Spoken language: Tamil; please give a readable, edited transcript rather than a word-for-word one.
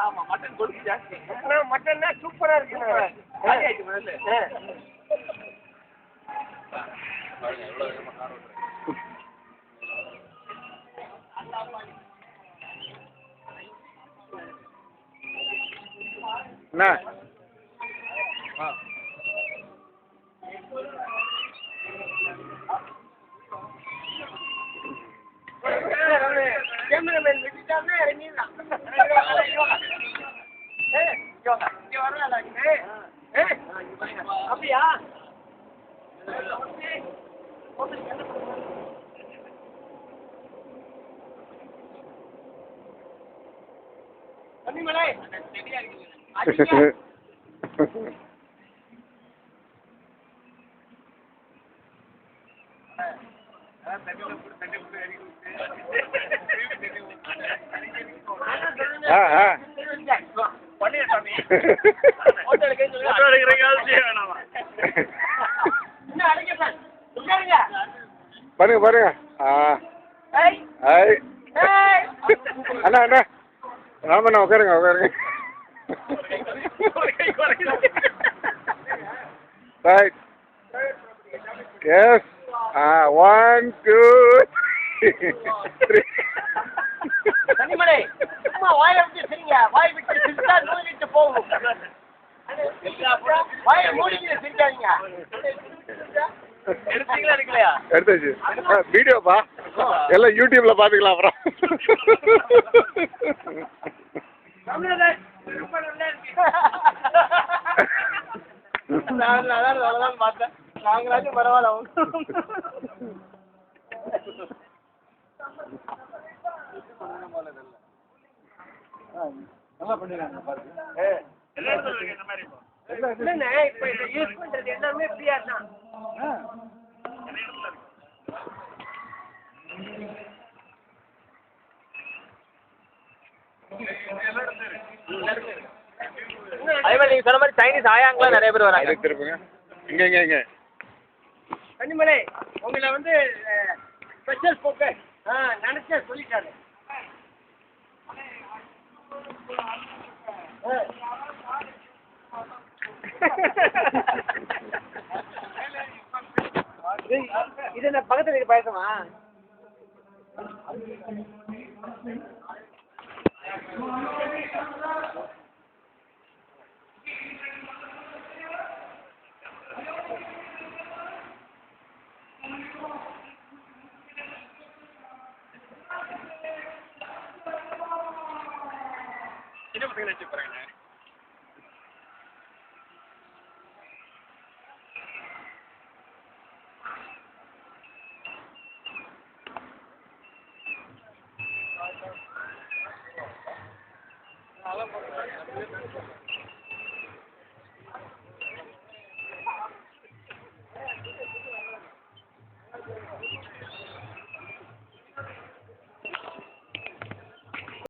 ஆமா மட்டன் கொழுப்பு ஜாஸ்தி. மட்டன்னா சூப்பரா இருக்குண்ணா. என்ன கேமராமேன் விட்டுட்டாருன்னா இறங்கிடலாம். அப்படியா? கன்னிமலை பாருங்க பாருங்க. அண்ணா அண்ணா ஆமாண்ணா உட்காருங்க உட்காருங்க. Right yes 1 2 3. கன்னிமலை அம்மா வாயில விட்டு சிரிங்க. வாய் விட்டு சிரிச்சா நோய் விட்டு போகும். வாயை மூடிக்கிட்டு சிரிக்காதீங்க. எடுத்தீங்களா எடுக்கலையா? எடுத்தாச்சு. வீடியோப்பா எல்லாம் யூடியூப்ல பாத்துக்கலாம் அப்புறம். நான் பார்த்தேன். நாங்களாச்சும் பரவாயில்ல. நல்லா பண்ணிருக்காங்க பாருங்க. இல்லைண்ணே இப்ப இதை யூஸ் பண்றது எல்லாமே ஃப்ரீயா தான். அதே மாதிரி நீங்க சொன்ன மாதிரி சைனீஸ் ஆயாங்கலாம் நிறைய பேர் வராங்க. திருப்புங்க இங்க இங்க இங்க. கன்னிமலை உங்களை வந்து ஸ்பெஷல் போக்கஸ் நினைச்ச சொல்லிட்டாரு. இது என்ன பக்கத்துல இருக்க பாயசமா? என்ன பசங்க நினைச்சு போறாங்க?